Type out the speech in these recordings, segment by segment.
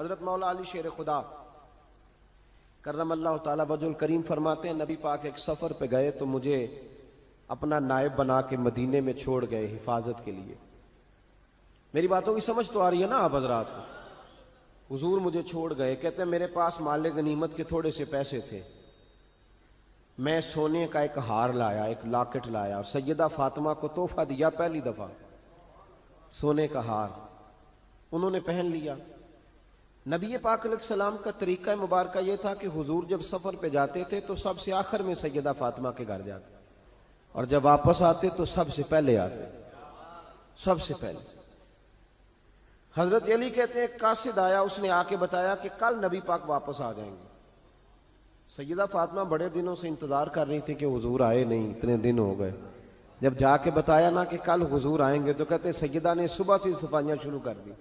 حضرت مولا علی شیر خدا کرم اللہ تعالی وجہ الکریم فرماتے ہیں نبی پاک ایک سفر پہ گئے تو مجھے اپنا نائب بنا کے مدینے میں چھوڑ گئے حفاظت کے لیے. میری باتوں کی سمجھ تو آ رہی ہے نا آپ حضرات کو؟ حضور مجھے چھوڑ گئے. کہتے ہیں میرے پاس مال غنیمت کے تھوڑے سے پیسے تھے. میں سونے کا ایک ہار لایا, ایک لاکٹ لایا اور سیدہ فاطمہ کو تحفہ دیا. پہلی دفعہ سونے کا ہار انہوں نے پہن لیا. نبی پاک علیہ السلام کا طریقہ مبارکہ یہ تھا کہ حضور جب سفر پہ جاتے تھے تو سب سے آخر میں سیدہ فاطمہ کے گھر جاتے, اور جب واپس آتے تو سب سے پہلے آتے, سب سے پہلے. حضرت علی کہتے ہیں قاصد آیا, اس نے آ کے بتایا کہ کل نبی پاک واپس آ جائیں گے. سیدہ فاطمہ بڑے دنوں سے انتظار کر رہی تھی کہ حضور آئے نہیں, اتنے دن ہو گئے. جب جا کے بتایا نا کہ کل حضور آئیں گے تو کہتے سیدہ نے صبح سے صفائیاں شروع کر دی.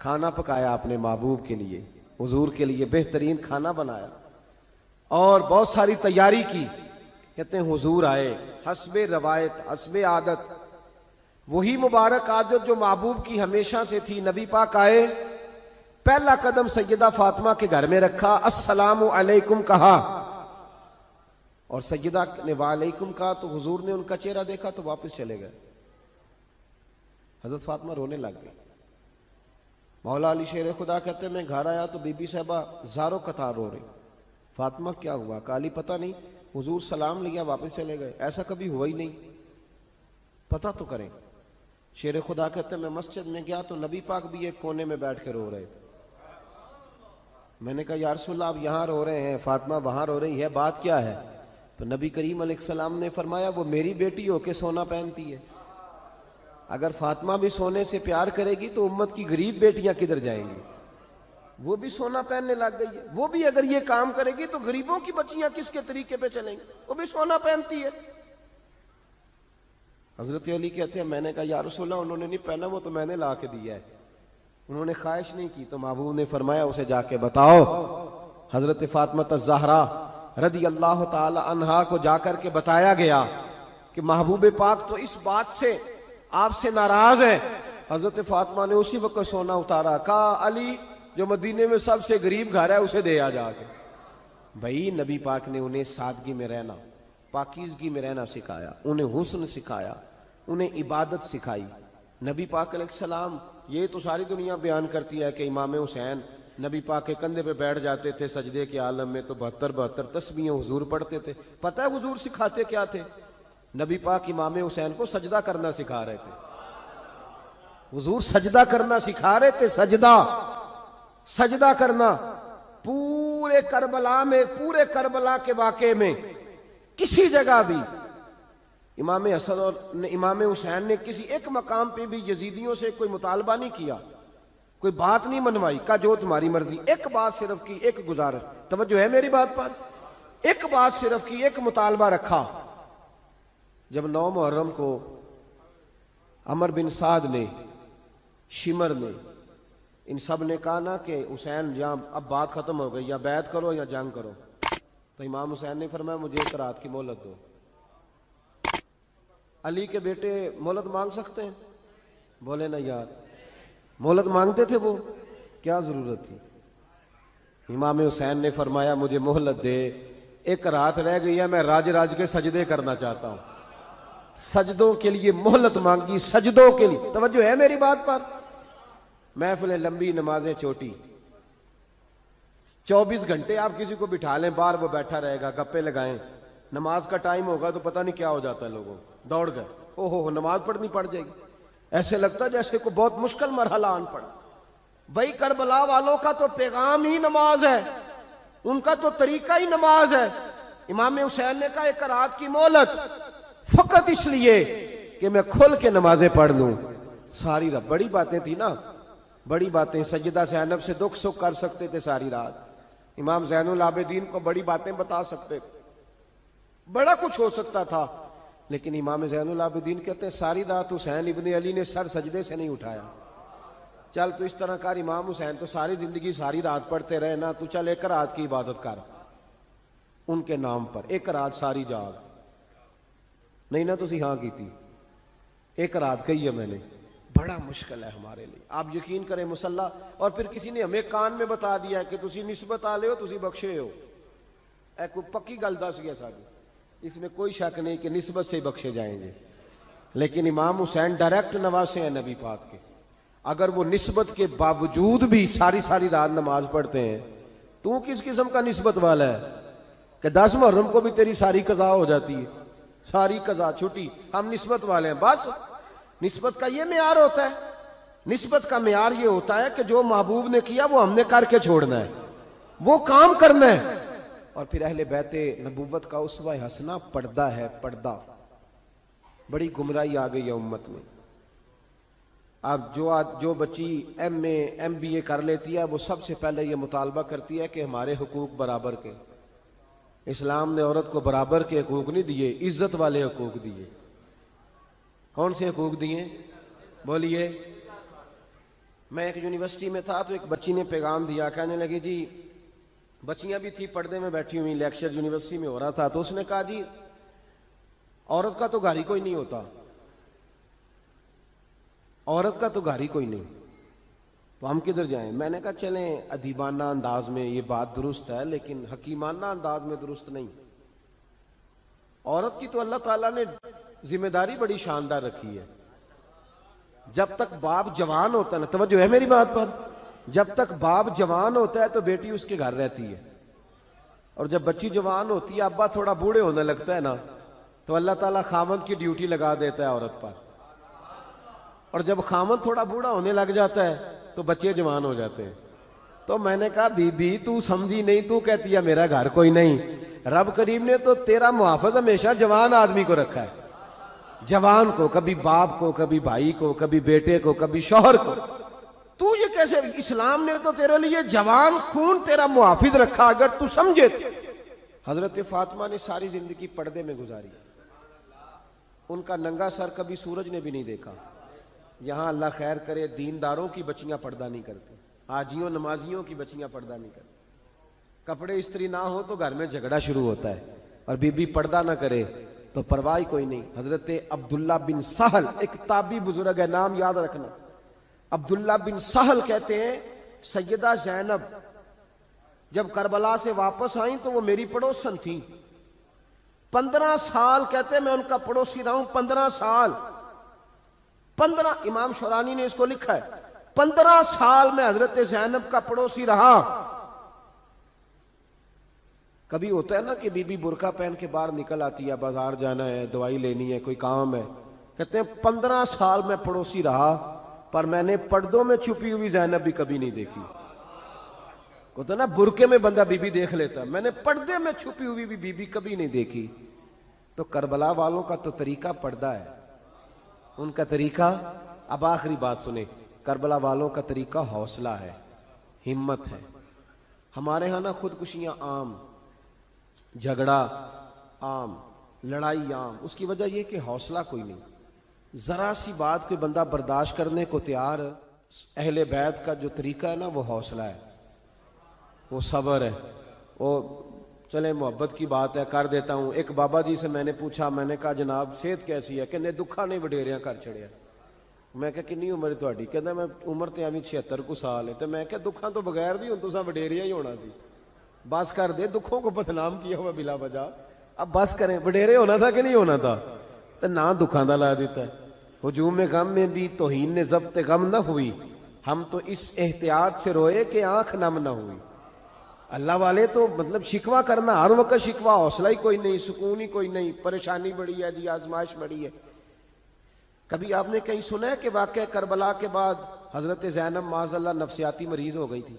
کھانا پکایا اپنے محبوب کے لیے, حضور کے لیے بہترین کھانا بنایا اور بہت ساری تیاری کی. کہتے ہیں حضور آئے حسب روایت, حسب عادت, وہی مبارک عادت جو محبوب کی ہمیشہ سے تھی. نبی پاک آئے, پہلا قدم سیدہ فاطمہ کے گھر میں رکھا, السلام علیکم کہا, اور سیدہ نے وعلیکم کہا تو حضور نے ان کا چہرہ دیکھا تو واپس چلے گئے. حضرت فاطمہ رونے لگ گئی. مولا علی شیر خدا کہتے ہیں میں گھر آیا تو بی بی صاحبہ زاروں قطار رو رہی. فاطمہ کیا ہوا؟ کالی پتہ نہیں, حضور سلام لیا واپس چلے گئے, ایسا کبھی ہوا ہی نہیں, پتہ تو کریں. شیر خدا کہتے ہیں میں مسجد میں گیا تو نبی پاک بھی ایک کونے میں بیٹھ کے رو رہے تھے. میں نے کہا یا رسول اللہ آپ یہاں رو رہے ہیں, فاطمہ وہاں رو رہی ہے, بات کیا ہے؟ تو نبی کریم علیہ السلام نے فرمایا وہ میری بیٹی ہو کے سونا پہنتی ہے. اگر فاطمہ بھی سونے سے پیار کرے گی تو امت کی غریب بیٹیاں کدھر جائیں گی؟ وہ بھی سونا پہننے لگ گئی ہے. وہ بھی اگر یہ کام کرے گی تو غریبوں کی بچیاں کس کے طریقے پہ چلیں گی؟ وہ بھی سونا پہنتی ہے. حضرت علی کہتے ہیں میں نے کہا یا رسول اللہ انہوں نے نہیں پہنا, وہ تو میں نے لا کے دیا ہے, انہوں نے خواہش نہیں کی. تو محبوب نے فرمایا اسے جا کے بتاؤ. حضرت فاطمہ الزہرا رضی اللہ تعالی عنہا کو جا کر کے بتایا گیا کہ محبوب پاک تو اس بات سے آپ سے ناراض ہے. حضرت فاطمہ نے اسی وقت سونا اتارا, کہا علی جو مدینے میں سب سے غریب گھر ہے اسے دے آ جا کے. بھائی نبی پاک نے انہیں سادگی میں رہنا, پاکیزگی میں رہنا سکھایا, انہیں حسن سکھایا, انہیں عبادت سکھائی. نبی پاک علیہ السلام, یہ تو ساری دنیا بیان کرتی ہے کہ امام حسین نبی پاک کے کندھے پہ بیٹھ جاتے تھے سجدے کے عالم میں تو 72 تسبیحیں حضور پڑھتے تھے. پتہ ہے حضور سکھاتے کیا تھے؟ نبی پاک امام حسین کو سجدہ کرنا سکھا رہے تھے. حضور سجدہ کرنا سکھا رہے تھے, سجدہ کرنا. پورے کربلا کے واقعے میں کسی جگہ بھی امام حسن اور امام حسین نے کسی ایک مقام پہ بھی یزیدیوں سے کوئی مطالبہ نہیں کیا, کوئی بات نہیں منوائی, کہا جو تمہاری مرضی. ایک بات صرف کی, ایک گزارش, توجہ ہے میری بات پر, ایک بات صرف کی, ایک مطالبہ رکھا. جب 9 محرم کو عمر بن سعد نے, شمر نے, ان سب نے کہا نا کہ حسین یا اب بات ختم ہو گئی, یا بیعت کرو یا جنگ کرو, تو امام حسین نے فرمایا مجھے ایک رات کی مہلت دو. علی کے بیٹے مہلت مانگ سکتے ہیں؟ بولے نا یار, مہلت مانگتے تھے وہ, کیا ضرورت تھی؟ امام حسین نے فرمایا مجھے مہلت دے, ایک رات رہ گئی ہے, میں راج کے سجدے کرنا چاہتا ہوں. سجدوں کے لیے مہلت مانگی, سجدوں کے لیے. توجہ ہے میری بات پر؟ محفلیں لمبی, نمازیں چھوٹی. 24 گھنٹے آپ کسی کو بٹھا لیں باہر, وہ بیٹھا رہے گا, گپے لگائیں. نماز کا ٹائم ہوگا تو پتہ نہیں کیا ہو جاتا ہے, لوگوں دوڑ گئے, او ہو نماز پڑھنی پڑ جائے گی. ایسے لگتا ہے جیسے کوئی بہت مشکل مرحلہ آن پڑا. بھائی کربلا والوں کا تو پیغام ہی نماز ہے, ان کا تو طریقہ ہی نماز ہے. امام حسین نے کہا ایک رات کی مہلت, فقط اس لیے کہ میں کھل کے نمازیں پڑھ لوں. ساری رات بڑی باتیں تھی نا, بڑی باتیں. سیدہ زینب سے دکھ سکھ کر سکتے تھے ساری رات, امام زین العابدین کو بڑی باتیں بتا سکتے تھے, بڑا کچھ ہو سکتا تھا. لیکن امام زین العابدین کہتے ہیں ساری رات حسین ابن علی نے سر سجدے سے نہیں اٹھایا. چل تو اس طرح کر, امام حسین تو ساری زندگی ساری رات پڑھتے رہے نا, تو چل ایک رات کی عبادت کر ان کے نام پر, ایک رات ساری جاگ. نہیں نا تسی ہاں کی تھی, ایک رات کہی ہے میں نے, بڑا مشکل ہے ہمارے لیے. آپ یقین کریں مسلح اور پھر کسی نے ہمیں کان میں بتا دیا کہ تسی نسبت آ لے ہو, تسی بخشے ہو. اے کوئی پکی گل دس گیا ساری, اس میں کوئی شک نہیں کہ نسبت سے بخشے جائیں گے. لیکن امام حسین ڈائریکٹ نواسے ہیں نبی پاک کے. اگر وہ نسبت کے باوجود بھی ساری ساری رات نماز پڑھتے ہیں, تو کس قسم کا نسبت والا ہے کہ 10 محرم کو بھی تیری ساری قضا ہو جاتی ہے, ساری قضا چھٹی, ہم نسبت والے ہیں. بس نسبت کا یہ معیار ہوتا ہے. نسبت کا معیار یہ ہوتا ہے کہ جو محبوب نے کیا وہ ہم نے کر کے چھوڑنا ہے, وہ کام کرنا ہے. اور پھر اہل بیت نبوت کا اسوہ حسنہ پردہ ہے. پردہ بڑی گمراہی آ گئی ہے امت میں. اب جو بچی ایم بی اے کر لیتی ہے وہ سب سے پہلے یہ مطالبہ کرتی ہے کہ ہمارے حقوق برابر کے. اسلام نے عورت کو برابر کے حقوق نہیں دیے, عزت والے حقوق دیے. کون سے حقوق دیے بولیے؟ میں ایک یونیورسٹی میں تھا تو ایک بچی نے پیغام دیا, کہنے لگی جی, بچیاں بھی تھی پردے میں بیٹھی ہوئی, لیکچر یونیورسٹی میں ہو رہا تھا, تو اس نے کہا جی عورت کا تو گھر ہی کوئی نہیں ہوتا, عورت کا تو گھر ہی کوئی نہیں, تو ہم کدھر جائیں؟ میں نے کہا چلیں ادیبانہ انداز میں یہ بات درست ہے لیکن حکیمانہ انداز میں درست نہیں. عورت کی تو اللہ تعالیٰ نے ذمہ داری بڑی شاندار رکھی ہے. جب تک باپ جوان ہوتا ہے نا, توجہ ہے میری بات پر, جب تک باپ جوان ہوتا ہے تو بیٹی اس کے گھر رہتی ہے, اور جب بچی جوان ہوتی ہے, ابا تھوڑا بوڑھے ہونے لگتا ہے نا, تو اللہ تعالیٰ خامند کی ڈیوٹی لگا دیتا ہے عورت پر. اور جب خامند تھوڑا بوڑھا ہونے لگ جاتا ہے تو بچے جوان ہو جاتے ہیں. تو میں نے کہا بی بی تو سمجھی نہیں, تو کہتی ہے میرا گھر کوئی نہیں. رب کریم نے تو تیرا محافظ ہمیشہ جوان آدمی کو رکھا ہے, جوان کو, کبھی باپ کو, کبھی بھائی کو, کبھی بیٹے کو, کبھی شوہر کو. تو یہ کیسے؟ اسلام نے تو تیرے لیے جوان خون تیرا محافظ رکھا, اگر تو سمجھے. حضرت فاطمہ نے ساری زندگی پردے میں گزاری, ان کا ننگا سر کبھی سورج نے بھی نہیں دیکھا. یہاں اللہ خیر کرے دینداروں کی بچیاں پردہ نہیں کرتی, حاجیوں نمازیوں کی بچیاں پردہ نہیں کرتی. کپڑے استری نہ ہو تو گھر میں جھگڑا شروع ہوتا ہے, اور بی بی پردہ نہ کرے تو پرواہ کوئی نہیں. حضرت عبداللہ بن سہل ایک تابعی بزرگ ہے, نام یاد رکھنا. عبداللہ بن سہل کہتے ہیں سیدہ زینب جب کربلا سے واپس آئیں تو وہ میری پڑوسن تھیں. 15 سال کہتے ہیں میں ان کا پڑوسی رہا ہوں, 15 سال. 15, امام شورانی نے اس کو لکھا ہے, 15 سال میں حضرت زینب کا پڑوسی رہا. کبھی ہوتا ہے نا کہ بی بی برقع پہن کے باہر نکل آتی ہے, بازار جانا ہے, دوائی لینی ہے, کوئی کام ہے. کہتے ہیں 15 سال میں پڑوسی رہا, پر میں نے پردوں میں چھپی ہوئی زینب بھی کبھی نہیں دیکھی. ہوتا نا برقعے میں بندہ بی بی دیکھ لیتا, میں نے پردے میں چھپی ہوئی بھی بی بی کبھی نہیں دیکھی. تو کربلا والوں کا تو طریقہ پردہ ہے, ان کا طریقہ. اب آخری بات سنیں, کربلا والوں کا طریقہ حوصلہ ہے, ہمت ہے. ہمارے ہاں نا خودکشیاں عام, جھگڑا عام, لڑائی عام. اس کی وجہ یہ کہ حوصلہ کوئی نہیں. ذرا سی بات کوئی بندہ برداشت کرنے کو تیار. اہل بیت کا جو طریقہ ہے نا وہ حوصلہ ہے, وہ صبر ہے. وہ چلے محبت کی بات ہے کر دیتا ہوں. ایک بابا جی سے میں نے پوچھا, میں نے کہا جناب صحت کیسی ہے؟ کہ دکھا نہیں وڈیریاں کر چڑیا. میں کہا کنی عمر تہاڈی؟ کہندا میں عمر تے ایویں 76 کو سال ہے. تے میں کہا دکھاں تو بغیر بھی ہن تساں وڈیریا ہی ہونا سی. بس کر دے, دکھوں کو بدنام کیا ہوا بلا وجہ. اب بس کریں, وڈیرے ہونا تھا کہ نہیں ہونا تھا؟ تے نہ دکھاں دا لا دیتا ہے. ہجوم غم میں بھی توہین نے ضبط غم نہ ہوئی, ہم تو اس احتیاط سے روئے کہ آنکھ نم نہ ہوئی. اللہ والے تو مطلب شکوہ کرنا ہر وقت شکوہ, حوصلہ ہی کوئی نہیں, سکون ہی کوئی نہیں, پریشانی بڑی ہے جی, آزمائش بڑی ہے. کبھی آپ نے کہیں سنا ہے کہ واقعہ کربلا کے بعد حضرت زینب معاذ اللہ نفسیاتی مریض ہو گئی تھی؟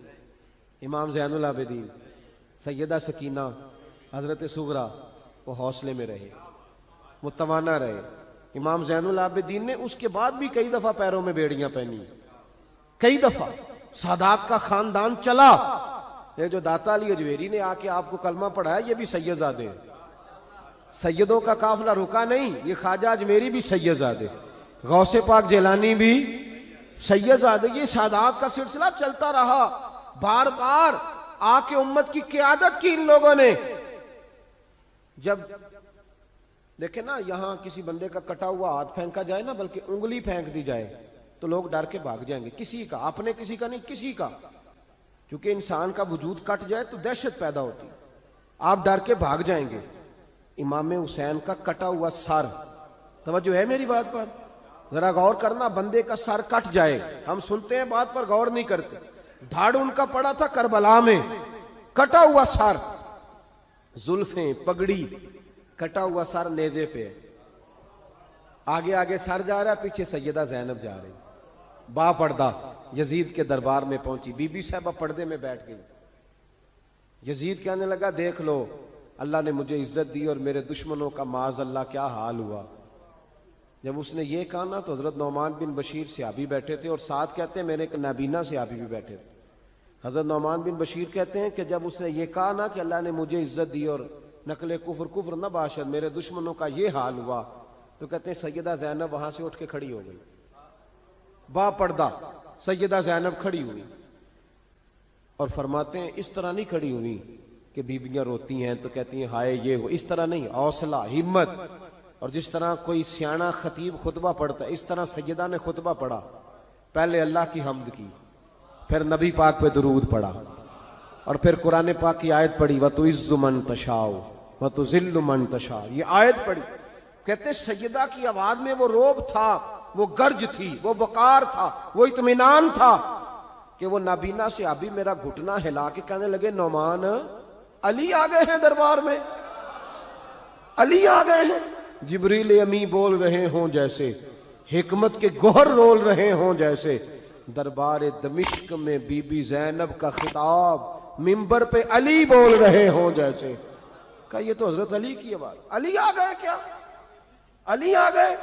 امام زین العابدین, سیدہ سکینہ, حضرت صغرا وہ حوصلے میں رہے, متوانا رہے. امام زین العابدین نے اس کے بعد بھی کئی دفعہ پیروں میں بیڑیاں پہنی, کئی دفعہ. سادات کا خاندان چلا. یہ جو داتا علی اجویری نے آ کے آپ کو کلمہ پڑھایا یہ بھی سید زادے, سیدوں کا قافلہ رکا نہیں. یہ خواجہ اجمیری بھی سید زادے, غوث پاک جیلانی بھی سید زادے. یہ سادات کا سلسلہ چلتا رہا. بار بار آ کے امت کی قیادت کی ان لوگوں نے. جب دیکھیں نا یہاں کسی بندے کا کٹا ہوا ہاتھ پھینکا جائے نا, بلکہ انگلی پھینک دی جائے, تو لوگ ڈر کے بھاگ جائیں گے، کسی کا، اپنے کسی کا نہیں، کسی کا، کیونکہ انسان کا وجود کٹ جائے تو دہشت پیدا ہوتی، آپ ڈر کے بھاگ جائیں گے۔ امام حسین کا کٹا ہوا سر، توجہ ہے میری بات پر؟ ذرا غور کرنا، بندے کا سر کٹ جائے، ہم سنتے ہیں بات پر غور نہیں کرتے۔ دھاڑ ان کا پڑا تھا کربلا میں، کٹا ہوا سر، زلفیں، پگڑی، کٹا ہوا سر نیزے پہ، آگے آگے سر جا رہا ہے، پیچھے سیدہ زینب جا رہی، با پردہ یزید کے دربار میں پہنچی، بی بی صاحبہ پردے میں بیٹھ گئی۔ یزید کہنے لگا دیکھ لو، اللہ نے مجھے عزت دی اور میرے دشمنوں کا معاذ اللہ کیا حال ہوا۔ جب اس نے یہ کہا نا تو حضرت نعمان بن بشیر صحابی بیٹھے تھے، اور ساتھ کہتے ہیں میرے ایک نابینا صحابی بھی بیٹھے تھے۔ حضرت نعمان بن بشیر کہتے ہیں کہ جب اس نے یہ کہا نا کہ اللہ نے مجھے عزت دی اور نقل کفر کفر نہ باشد، میرے دشمنوں کا یہ حال ہوا، تو کہتے ہیں سیدہ زینب وہاں سے اٹھ کے کھڑی ہو گئی، با پردہ سیدہ زینب کھڑی ہوئی، اور فرماتے ہیں اس طرح نہیں کھڑی ہوئی کہ بیویاں روتی ہیں تو کہتی ہیں ہائے یہ ہو، اس طرح نہیں، حوصلہ، ہمت، اور جس طرح کوئی سیاںا خطیب خطبہ پڑھتا ہے اس طرح سیدہ نے خطبہ پڑھا، پہلے اللہ کی حمد کی، پھر نبی پاک پہ درود پڑھا، اور پھر قرآن پاک کی آیت پڑھی وَتُعِزُّ مَن تَشَاءُ وَتُذِلُّ مَن تَشَاءُ، یہ آیت پڑھی۔ کہتے سیدہ کی آواز میں وہ روب تھا، وہ گرج تھی، وہ وقار تھا، وہ اطمینان تھا کہ وہ نابینا صحابی میرا گھٹنا ہلا کے کہنے لگے نعمان علی آ گئے ہیں دربار میں، علی آ گئے ہیں، جبریل امی بول رہے ہوں جیسے، حکمت کے گوہر رول رہے ہوں جیسے، دربار دمشق میں بی بی زینب کا خطاب منبر پہ علی بول رہے ہوں جیسے۔ کہا یہ تو حضرت علی کی آواز، علی آ گئے کیا، علی آ گئے؟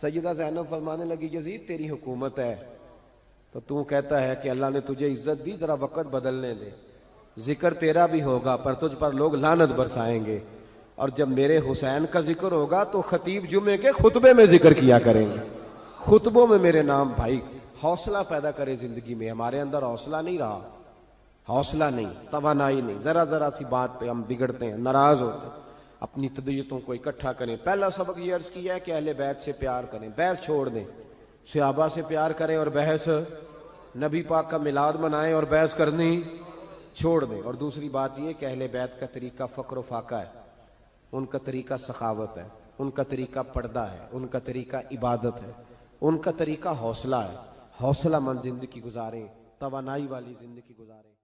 سیدہ زینب فرمانے لگی یزید تیری حکومت ہے تو کہتا ہے کہ اللہ نے تجھے عزت دی، ذرا وقت بدلنے دے، ذکر تیرا بھی ہوگا پر تجھ پر لوگ لعنت برسائیں گے، اور جب میرے حسین کا ذکر ہوگا تو خطیب جمعے کے خطبے میں ذکر کیا کریں گے، خطبوں میں میرے نام۔ بھائی حوصلہ پیدا کرے زندگی میں، ہمارے اندر حوصلہ نہیں رہا، حوصلہ نہیں، توانائی نہیں، ذرا ذرا سی بات پہ ہم بگڑتے ہیں، ناراض ہوتے ہیں، اپنی طبیعتوں کو اکٹھا کریں۔ پہلا سبق یہ عرض کیا ہے کہ اہل بیت سے پیار کریں، بحث چھوڑ دیں، صحابہ سے پیار کریں اور بحث، نبی پاک کا میلاد منائیں اور بحث کرنی چھوڑ دیں۔ اور دوسری بات یہ کہ اہل بیت کا طریقہ فقر و فاقہ ہے، ان کا طریقہ سخاوت ہے، ان کا طریقہ پردہ ہے، ان کا طریقہ عبادت ہے، ان کا طریقہ حوصلہ ہے۔ حوصلہ مند زندگی گزاریں، توانائی والی زندگی گزاریں۔